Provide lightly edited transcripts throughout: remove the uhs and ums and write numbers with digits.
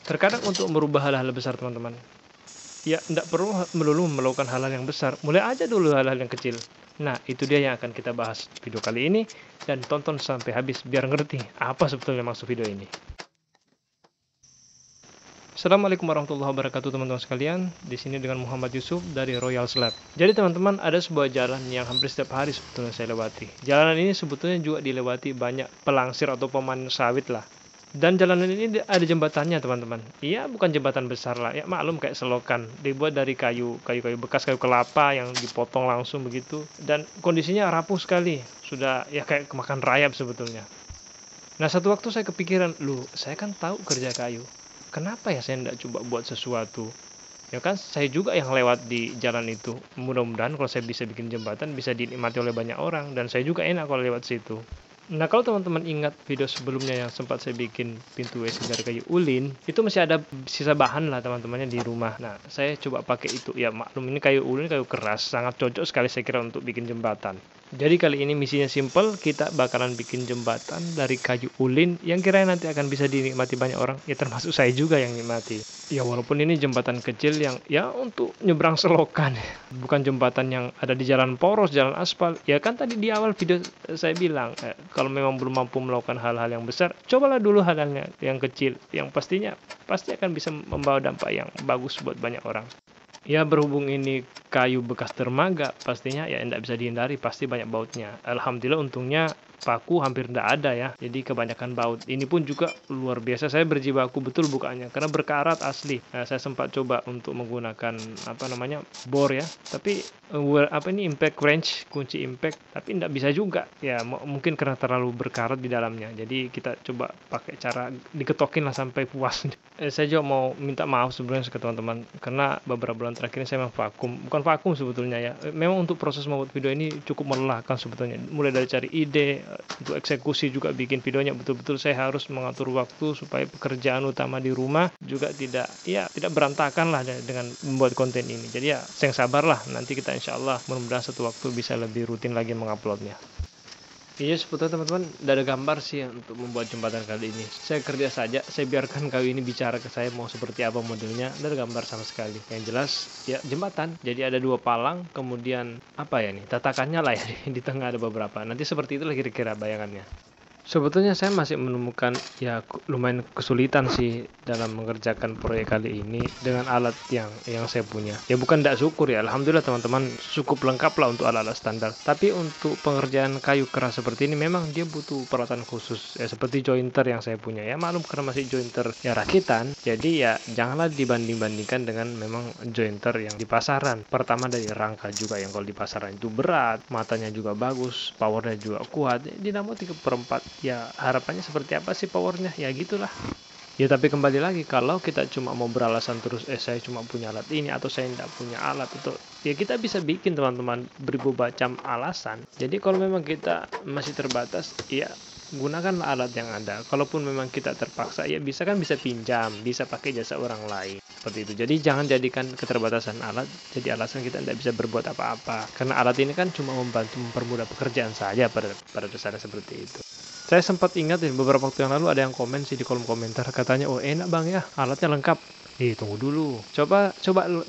Terkadang untuk merubah hal-hal besar teman-teman, ya tidak perlu melulu melakukan hal-hal yang besar, mulai aja dulu hal-hal yang kecil. Nah, itu dia yang akan kita bahas video kali ini, dan tonton sampai habis biar ngerti apa sebetulnya maksud video ini. Assalamualaikum warahmatullahi wabarakatuh teman-teman sekalian. Di sini dengan Muhammad Yusuf dari Royal Lab. Jadi teman-teman, ada sebuah jalan yang hampir setiap hari sebetulnya saya lewati. Jalanan ini sebetulnya juga dilewati banyak pelangsir atau pemanen sawit lah. Dan jalanan ini ada jembatannya teman-teman. Iya, bukan jembatan besar lah. Ya maklum, kayak selokan. Dibuat dari kayu bekas, kayu kelapa yang dipotong langsung begitu. Dan kondisinya rapuh sekali. Sudah ya kayak kemakan rayap sebetulnya. Nah, satu waktu saya kepikiran, saya kan tahu kerja kayu. Kenapa ya saya tidak coba buat sesuatu? Ya kan saya juga yang lewat di jalan itu. Mudah-mudahan kalau saya bisa bikin jembatan bisa dinikmati oleh banyak orang. Dan saya juga enak kalau lewat situ. Nah, kalau teman-teman ingat video sebelumnya yang sempat saya bikin pintu WC dari kayu ulin, itu masih ada sisa bahan lah teman-temannya di rumah. Nah, saya coba pakai itu. Ya maklum, ini kayu ulin, kayu keras, sangat cocok sekali saya kira untuk bikin jembatan. Jadi kali ini misinya simple, kita bakalan bikin jembatan dari kayu ulin yang kiranya nanti akan bisa dinikmati banyak orang, ya termasuk saya juga yang nikmati. Ya walaupun ini jembatan kecil yang ya untuk nyebrang selokan, bukan jembatan yang ada di jalan poros, jalan aspal. Ya kan tadi di awal video saya bilang, kalau memang belum mampu melakukan hal-hal yang besar, cobalah dulu hal-hal yang kecil, yang pastinya pasti akan bisa membawa dampak yang bagus buat banyak orang. Ya berhubung ini kayu bekas dermaga, pastinya ya tidak bisa dihindari, pasti banyak bautnya. Alhamdulillah untungnya paku hampir tidak ada ya, jadi kebanyakan baut. Ini pun juga luar biasa, saya berjibaku betul bukanya karena berkarat asli. Nah, saya sempat coba untuk menggunakan bor ya, tapi impact wrench, kunci impact, tapi tidak bisa juga ya, mungkin karena terlalu berkarat di dalamnya. Jadi kita coba pakai cara diketokin lah sampai puas. Saya juga mau minta maaf sebenarnya ke teman-teman karena beberapa bulan terakhir ini saya memang bukan vakum sebetulnya ya. Memang untuk proses membuat video ini cukup melelahkan sebetulnya, mulai dari cari ide, untuk eksekusi juga bikin videonya betul-betul saya harus mengatur waktu supaya pekerjaan utama di rumah juga tidak berantakan lah dengan membuat konten ini. Jadi ya saya sabarlah, nanti kita insya Allah mudah-mudahan satu waktu bisa lebih rutin lagi menguploadnya. Iya, sebetulnya teman-teman, tidak ada gambar sih untuk membuat jembatan kali ini. Saya kerja saja, saya biarkan kayu ini bicara ke saya mau seperti apa modelnya, tidak ada gambar sama sekali. Yang jelas, ya jembatan. Jadi ada dua palang, kemudian tatakannya lah ya, di tengah ada beberapa. Nanti seperti itulah kira-kira bayangannya. Sebetulnya saya masih menemukan ya lumayan kesulitan sih dalam mengerjakan proyek kali ini dengan alat yang saya punya. Ya bukan tidak syukur ya, alhamdulillah teman-teman cukup lengkap lah untuk alat-alat standar. Tapi untuk pengerjaan kayu keras seperti ini memang dia butuh peralatan khusus ya, seperti jointer yang saya punya. Ya maklum karena masih jointer ya rakitan, jadi ya janganlah dibanding-bandingkan dengan memang jointer yang di pasaran. Pertama dari rangka juga yang kalau di pasaran itu berat, matanya juga bagus, powernya juga kuat. Dinamo 3/4 ya harapannya seperti apa sih powernya, ya gitulah. Ya tapi kembali lagi, kalau kita cuma mau beralasan terus saya cuma punya alat ini atau saya tidak punya alat, itu ya kita bisa bikin teman-teman beribu macam alasan. Jadi kalau memang kita masih terbatas, ya gunakanlah alat yang ada. Kalaupun memang kita terpaksa, ya bisa pinjam, bisa pakai jasa orang lain seperti itu. Jadi jangan jadikan keterbatasan alat jadi alasan kita tidak bisa berbuat apa-apa, karena alat ini kan cuma membantu mempermudah pekerjaan saja pada dasarnya seperti itu. Saya sempat ingat beberapa waktu yang lalu ada yang komen sih di kolom komentar, katanya oh enak bang ya alatnya lengkap. Tunggu dulu, coba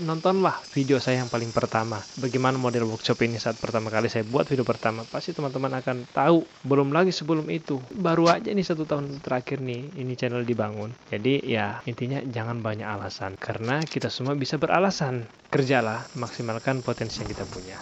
nontonlah video saya yang paling pertama, bagaimana model workshop ini saat pertama kali saya buat video pertama. Pasti teman-teman akan tahu. Belum lagi sebelum itu, baru aja nih 1 tahun terakhir nih ini channel dibangun. Jadi ya intinya jangan banyak alasan, karena kita semua bisa beralasan. Kerjalah, maksimalkan potensi yang kita punya.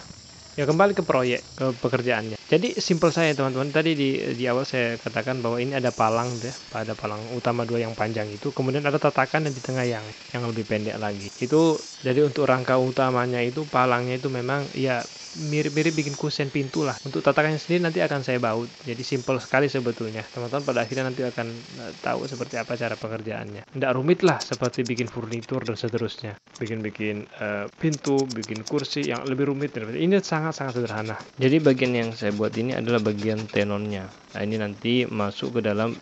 Ya kembali ke proyek, ke pekerjaannya. Jadi simpel saya teman-teman, tadi di awal saya katakan bahwa ini ada palang deh, ada palang utama 2 yang panjang itu, kemudian ada tatakan di tengah yang lebih pendek lagi. Itu jadi untuk rangka utamanya itu palangnya itu memang ya mirip-mirip bikin kusen pintu lah. Untuk tatakannya sendiri nanti akan saya baut. Jadi simpel sekali sebetulnya. Teman-teman pada akhirnya nanti akan tahu seperti apa cara pengerjaannya. Tidak rumit lah seperti bikin furnitur dan seterusnya. Bikin pintu, bikin kursi yang lebih rumit. Ini sangat-sangat sederhana. Jadi bagian yang saya buat ini adalah bagian tenonnya. Nah, ini nanti masuk ke dalam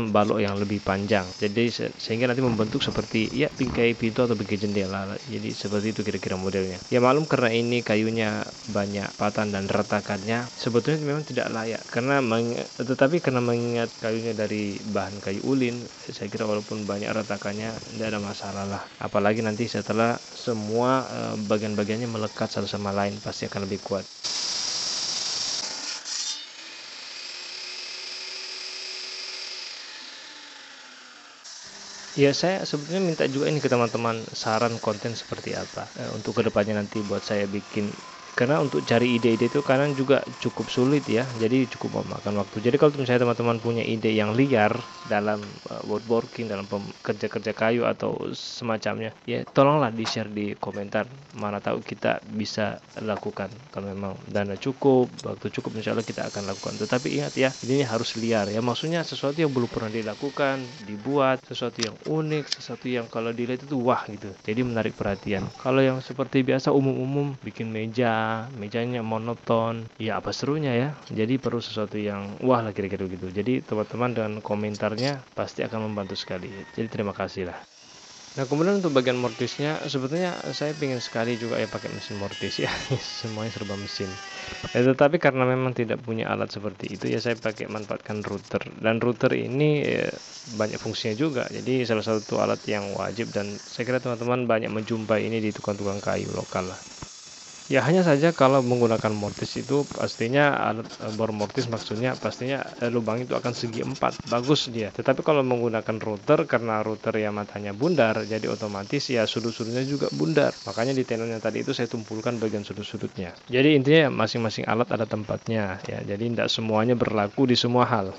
balok yang lebih panjang. Jadi sehingga nanti membentuk seperti ya bingkai pintu atau bingkai jendela. Jadi seperti itu kira-kira modelnya. Ya maklum karena ini kayunya banyak patan dan retakannya, sebetulnya memang tidak layak. Tetapi karena mengingat kayunya dari bahan kayu ulin, saya kira walaupun banyak retakannya tidak ada masalah lah. Apalagi nanti setelah semua bagian-bagiannya melekat satu sama lain, pasti akan lebih kuat. Ya saya sebetulnya minta juga ini ke teman-teman saran konten seperti apa untuk kedepannya nanti buat saya bikin. Karena untuk cari ide-ide itu kadang juga cukup sulit ya, jadi cukup memakan waktu. Jadi kalau misalnya teman-teman punya ide yang liar dalam woodworking, dalam kerja-kerja kayu atau semacamnya, ya tolonglah di-share di komentar. Mana tahu kita bisa lakukan. Kalau memang dana cukup, waktu cukup, insya Allah kita akan lakukan. Tetapi ingat ya, ini harus liar ya. Maksudnya sesuatu yang belum pernah dilakukan, dibuat, sesuatu yang unik, sesuatu yang kalau dilihat itu wah gitu. Jadi menarik perhatian. Kalau yang seperti biasa umum-umum, bikin mejanya monoton, ya apa serunya ya. Jadi perlu sesuatu yang wah lah kira-kira gitu. Jadi teman-teman dengan komentarnya pasti akan membantu sekali. Jadi terima kasih lah. Nah kemudian untuk bagian mortisnya, sebetulnya saya ingin sekali juga ya pakai mesin mortis ya. Semuanya serba mesin. Tetapi karena memang tidak punya alat seperti itu ya, saya manfaatkan router. Dan router ini banyak fungsinya juga. Jadi salah satu alat yang wajib, dan saya kira teman-teman banyak menjumpai ini di tukang-tukang kayu lokal lah. Ya hanya saja kalau menggunakan mortis itu pastinya alat bor mortis, maksudnya pastinya lubang itu akan segi 4, bagus dia. Tetapi kalau menggunakan router, karena router ya matanya bundar, jadi otomatis ya sudut-sudutnya juga bundar. Makanya di tenonnya tadi itu saya tumpulkan bagian sudut-sudutnya. Jadi intinya masing-masing alat ada tempatnya ya. Jadi tidak semuanya berlaku di semua hal.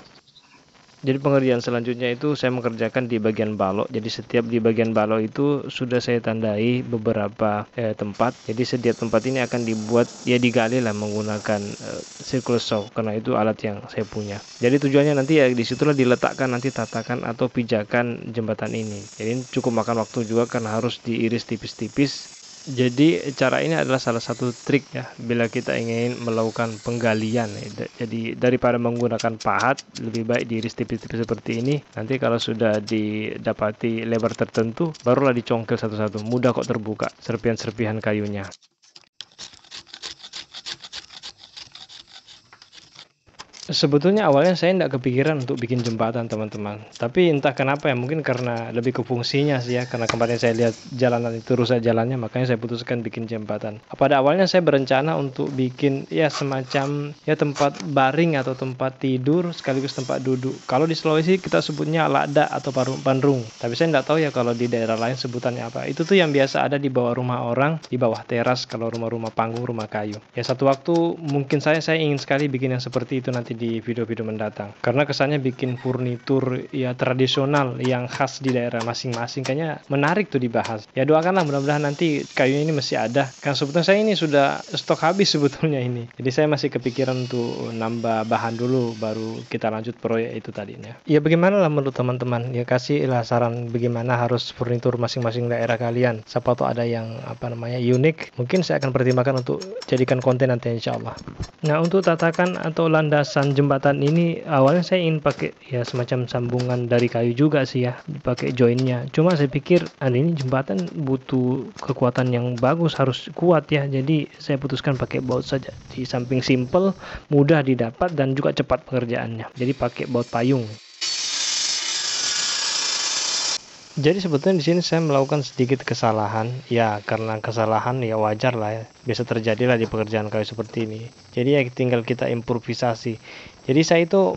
Jadi pengerjaan selanjutnya itu saya mengerjakan di bagian balok. Jadi setiap di bagian balok itu sudah saya tandai beberapa tempat. Jadi setiap tempat ini akan dibuat ya digali lah menggunakan circular saw, karena itu alat yang saya punya. Jadi tujuannya nanti ya disitulah diletakkan nanti tatakan atau pijakan jembatan ini. Jadi cukup makan waktu juga karena harus diiris tipis-tipis. Jadi cara ini adalah salah satu trik ya bila kita ingin melakukan penggalian. Jadi daripada menggunakan pahat, lebih baik diiris tipis-tipis seperti ini. Nanti kalau sudah didapati lebar tertentu, barulah dicongkel satu-satu. Mudah kok terbuka serpihan-serpihan kayunya. Sebetulnya awalnya saya tidak kepikiran untuk bikin jembatan teman-teman. Tapi entah kenapa ya, mungkin karena lebih ke fungsinya sih ya. Karena kemarin saya lihat jalanan itu rusak jalannya, makanya saya putuskan bikin jembatan. Pada awalnya saya berencana untuk bikin ya semacam ya tempat baring atau tempat tidur sekaligus tempat duduk. Kalau di Sulawesi kita sebutnya lada atau pandrung. Tapi saya tidak tahu ya kalau di daerah lain sebutannya apa. Itu tuh yang biasa ada di bawah rumah orang, di bawah teras kalau rumah-rumah panggung, rumah kayu. Ya satu waktu mungkin saya ingin sekali bikin yang seperti itu nanti di video-video mendatang, karena kesannya bikin furnitur ya tradisional yang khas di daerah masing-masing, kayaknya menarik tuh dibahas. Ya doakanlah mudah-mudahan nanti kayunya ini masih ada, kan sebetulnya saya ini sudah stok habis sebetulnya ini, jadi saya masih kepikiran untuk nambah bahan dulu baru kita lanjut proyek itu tadinya. Ya bagaimana lah menurut teman-teman, ya kasihlah saran bagaimana harus furnitur masing-masing daerah kalian. Siapa tahu ada yang unik, mungkin saya akan pertimbangkan untuk jadikan konten nanti insyaallah. Nah untuk tatakan atau landasan jembatan ini awalnya saya ingin pakai ya semacam sambungan dari kayu juga sih ya, dipakai joinnya. Cuma saya pikir ini jembatan butuh kekuatan yang bagus, harus kuat ya. Jadi saya putuskan pakai baut saja. Di samping simple, mudah didapat dan juga cepat pengerjaannya. Jadi pakai baut payung. Jadi sebetulnya di sini saya melakukan sedikit kesalahan, ya karena kesalahan ya wajar lah ya, biasa terjadi lah di pekerjaan kayu seperti ini. Jadi ya tinggal kita improvisasi. Jadi saya itu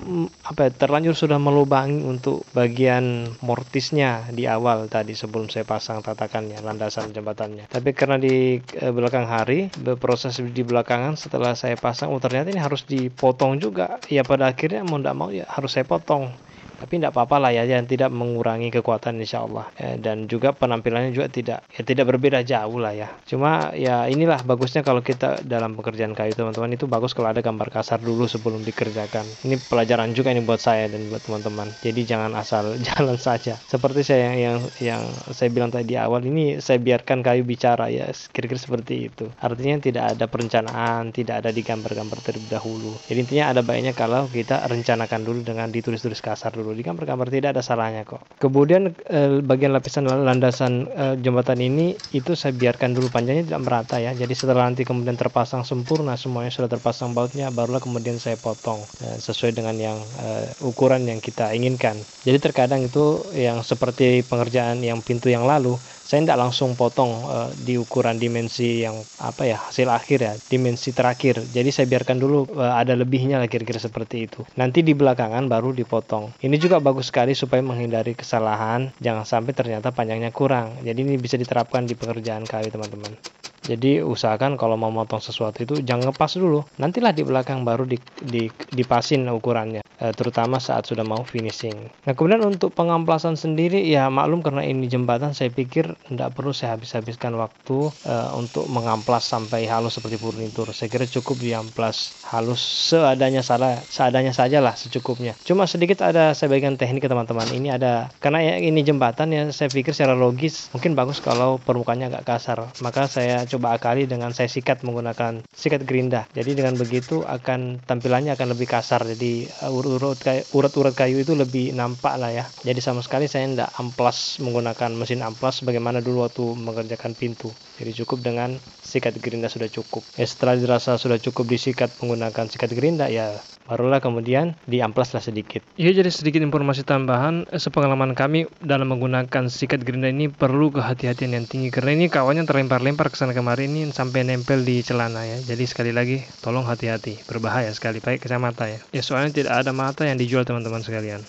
terlanjur sudah melubangi untuk bagian mortisnya di awal tadi sebelum saya pasang tatakannya, landasan jembatannya. Tapi karena di belakang hari, proses di belakangan setelah saya pasang, ternyata ini harus dipotong juga. Ya pada akhirnya mau tidak mau ya harus saya potong. Tapi tidak apa-apa lah ya, yang tidak mengurangi kekuatan insya Allah. Dan juga penampilannya juga tidak berbeda jauh lah ya. Cuma ya inilah bagusnya kalau kita dalam pekerjaan kayu teman-teman, itu bagus kalau ada gambar kasar dulu sebelum dikerjakan. Ini pelajaran juga ini buat saya dan buat teman-teman. Jadi jangan asal jalan saja. Seperti saya yang saya bilang tadi di awal, ini saya biarkan kayu bicara ya, kira-kira seperti itu. Artinya tidak ada perencanaan, tidak ada di gambar-gambar terlebih dahulu. Jadi intinya ada baiknya kalau kita rencanakan dulu dengan ditulis-tulis kasar dulu. Di gambar-gambar tidak ada salahnya kok. Kemudian bagian lapisan landasan jembatan ini itu saya biarkan dulu panjangnya tidak merata ya. Jadi setelah nanti kemudian terpasang sempurna, semuanya sudah terpasang bautnya, barulah kemudian saya potong sesuai dengan yang ukuran yang kita inginkan. Jadi terkadang itu yang seperti pengerjaan yang pintu yang lalu, saya tidak langsung potong di ukuran dimensi yang hasil akhir ya, dimensi terakhir. Jadi saya biarkan dulu ada lebihnya lah, kira-kira seperti itu. Nanti di belakangan baru dipotong. Ini juga bagus sekali supaya menghindari kesalahan, jangan sampai ternyata panjangnya kurang. Jadi ini bisa diterapkan di pekerjaan kayu teman-teman. Jadi usahakan kalau mau motong sesuatu itu jangan ngepas dulu. Nantilah di belakang baru dipasin ukurannya, terutama saat sudah mau finishing. Nah kemudian untuk pengamplasan sendiri ya maklum karena ini jembatan, saya pikir tidak perlu saya habiskan waktu untuk mengamplas sampai halus seperti furnitur. Saya kira cukup diamplas halus seadanya saja lah, secukupnya. Cuma sedikit ada saya bagikan teknik ke teman-teman. Ini ada, karena ini jembatan ya, saya pikir secara logis mungkin bagus kalau permukaannya agak kasar. Maka saya coba akali dengan saya sikat menggunakan sikat gerinda. Jadi dengan begitu tampilannya akan lebih kasar. Jadi urat-urat kayu itu lebih nampak lah ya. Jadi sama sekali saya tidak amplas menggunakan mesin amplas bagaimana dulu waktu mengerjakan pintu. Jadi cukup dengan sikat gerinda sudah cukup. Setelah dirasa sudah cukup disikat menggunakan sikat gerinda ya, barulah kemudian diamplaslah sedikit. Iya, jadi sedikit informasi tambahan. Sepengalaman kami dalam menggunakan sikat gerinda ini perlu kehati-hatian yang tinggi, karena ini kawannya terlempar-lempar ke sana kemari ini sampai nempel di celana ya. Jadi sekali lagi tolong hati-hati, berbahaya sekali pakai kacamata ya. Ya soalnya tidak ada mata yang dijual teman-teman sekalian.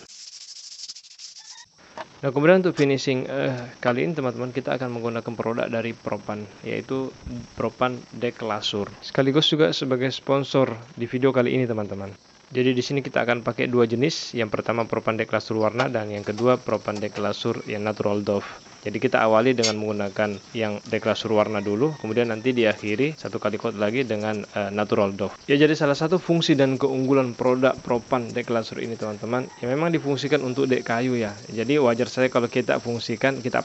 Nah kemudian untuk finishing kali ini teman-teman, kita akan menggunakan produk dari Propan, yaitu Propan Deck Lasur, sekaligus juga sebagai sponsor di video kali ini teman-teman. Jadi di sini kita akan pakai dua jenis, yang pertama Propan Deck Lasur warna dan yang kedua Propan Deck Lasur yang Natural Doff. Jadi kita awali dengan menggunakan yang Deck Lasur warna dulu, kemudian nanti diakhiri satu kali coat lagi dengan Natural Doff. Ya jadi salah satu fungsi dan keunggulan produk Propan Deck Lasur ini teman-teman, yang memang difungsikan untuk dek kayu ya. Jadi wajar saya kalau kita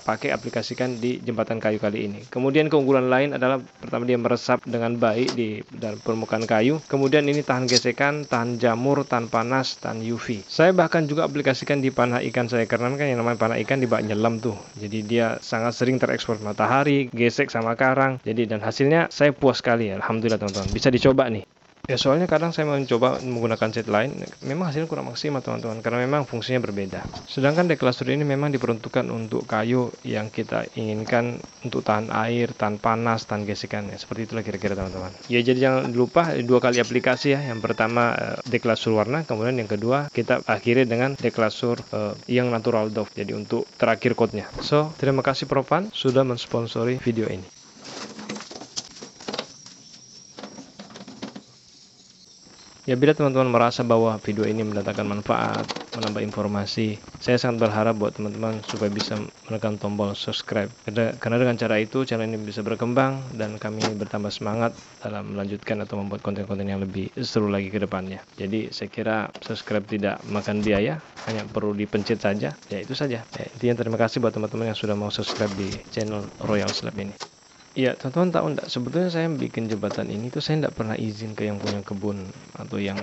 pakai aplikasikan di jembatan kayu kali ini. Kemudian keunggulan lain adalah pertama dia meresap dengan baik di dalam permukaan kayu. Kemudian ini tahan gesekan, tahan jamur, tahan panas, tahan UV. Saya bahkan juga aplikasikan di panah ikan saya, karena kan yang namanya panah ikan di bak nyelam tuh. Jadi dia sangat sering terekspos matahari, gesek sama karang. Jadi dan hasilnya saya puas sekali ya. Alhamdulillah teman-teman. Bisa dicoba nih. Ya soalnya kadang saya mencoba menggunakan set lain, memang hasilnya kurang maksimal teman-teman, karena memang fungsinya berbeda. Sedangkan Deck Lasur ini memang diperuntukkan untuk kayu yang kita inginkan untuk tahan air, tahan panas, tahan gesekan ya. Seperti itulah kira-kira teman-teman. Ya jadi jangan lupa dua kali aplikasi ya. Yang pertama Deck Lasur warna, kemudian yang kedua kita akhiri dengan Deck Lasur yang Natural Doff. Jadi untuk terakhir coatnya. So terima kasih Propan sudah mensponsori video ini. Ya bila teman-teman merasa bahwa video ini mendatangkan manfaat, menambah informasi, saya sangat berharap buat teman-teman supaya bisa menekan tombol subscribe. Karena dengan cara itu channel ini bisa berkembang dan kami bertambah semangat dalam melanjutkan atau membuat konten-konten yang lebih seru lagi ke depannya. Jadi saya kira subscribe tidak makan biaya, hanya perlu dipencet saja. Ya itu saja. Ya, intinya terima kasih buat teman-teman yang sudah mau subscribe di channel Royal Slab ini. Ya, teman-teman tahu enggak, sebetulnya saya bikin jembatan ini tuh saya enggak pernah izin ke yang punya kebun atau yang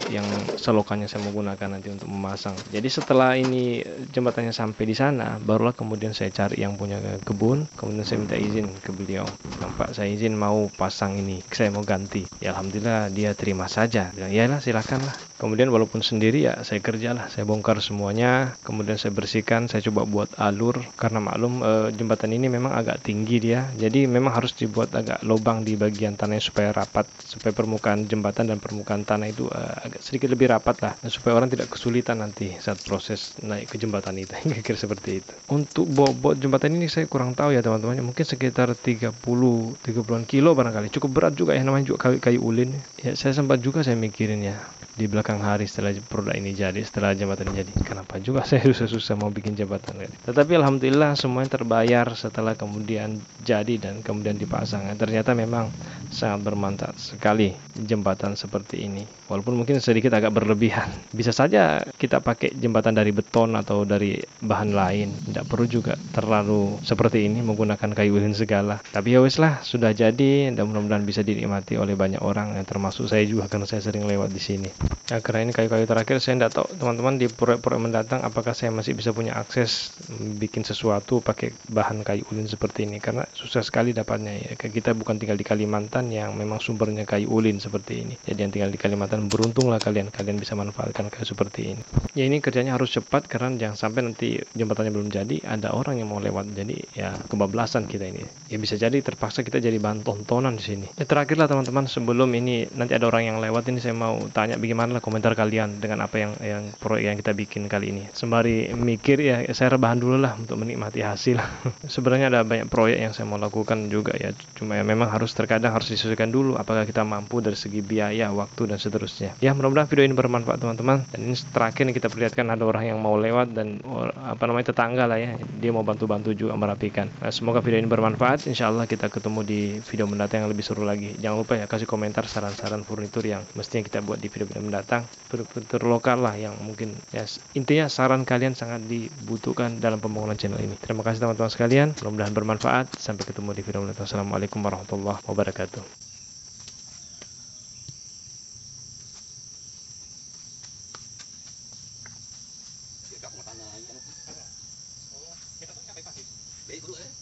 selokannya saya mau gunakan nanti untuk memasang. Jadi setelah ini jembatannya sampai di sana, barulah kemudian saya cari yang punya kebun, kemudian saya minta izin ke beliau. Pak, saya izin mau pasang ini, saya mau ganti. Ya alhamdulillah dia terima saja. Bilang, "Iyalah, silakan lah." Kemudian walaupun sendiri ya saya kerjalah, saya bongkar semuanya, kemudian saya bersihkan, saya coba buat alur, karena maklum jembatan ini memang agak tinggi dia, jadi memang harus dibuat agak lubang di bagian tanahnya supaya rapat, supaya permukaan jembatan dan permukaan tanah itu agak sedikit lebih rapat lah, dan supaya orang tidak kesulitan nanti saat proses naik ke jembatan itu. Kira-kira seperti itu. Untuk bobot jembatan ini saya kurang tahu ya teman-teman, mungkin sekitar 30-an kilo barangkali, cukup berat juga ya, namanya juga kayu ulin ya. Saya sempat juga saya mikirin ya, di belakang belakang hari setelah produk ini jadi, setelah jembatan ini jadi. Kenapa juga saya susah-susah mau bikin jembatan? Tetapi alhamdulillah semuanya terbayar setelah kemudian jadi dan kemudian dipasang. Ternyata memang sangat bermanfaat sekali jembatan seperti ini. Walaupun mungkin sedikit agak berlebihan. Bisa saja kita pakai jembatan dari beton atau dari bahan lain. Tidak perlu juga terlalu seperti ini menggunakan kayu ulin segala. Tapi ya wes lah, sudah jadi dan mudah-mudahan bisa dinikmati oleh banyak orang, termasuk saya juga karena saya sering lewat di sini. Nah, karena ini kayu-kayu terakhir, saya tidak tahu teman-teman di proyek-proyek mendatang apakah saya masih bisa punya akses bikin sesuatu pakai bahan kayu ulin seperti ini, karena susah sekali dapatnya ya. Kita bukan tinggal di Kalimantan yang memang sumbernya kayu ulin seperti ini. Jadi yang tinggal di Kalimantan, beruntunglah kalian bisa manfaatkan kayu seperti ini. Ya ini kerjanya harus cepat karena jangan sampai nanti jembatannya belum jadi, ada orang yang mau lewat, jadi ya kebablasan kita ini. Ya bisa jadi terpaksa kita jadi bahan tontonan di sini. Ya terakhirlah teman-teman, sebelum ini nanti ada orang yang lewat, ini saya mau tanya bagaimana komentar kalian dengan apa yang proyek yang kita bikin kali ini. Sembari mikir ya, saya rebahan dulu lah untuk menikmati hasil. Sebenarnya ada banyak proyek yang saya mau lakukan juga ya, cuma ya memang terkadang harus disesuaikan dulu apakah kita mampu dari segi biaya, waktu dan seterusnya. Ya mudah-mudahan video ini bermanfaat teman-teman. Dan ini terakhir nih, kita perlihatkan ada orang yang mau lewat dan tetangga lah ya, dia mau bantu-bantu juga merapikan. Nah, semoga video ini bermanfaat. Insyaallah kita ketemu di video mendatang yang lebih seru lagi. Jangan lupa ya kasih komentar saran-saran furnitur yang mestinya kita buat di video-video mendatang, furnitur lokal lah yang mungkin ya, intinya saran kalian sangat dibutuhkan dalam pembangunan channel ini. Terima kasih teman-teman sekalian, mudah-mudahan bermanfaat. Sampai ketemu di video mendatang. Assalamualaikum warahmatullahi wabarakatuh. Kita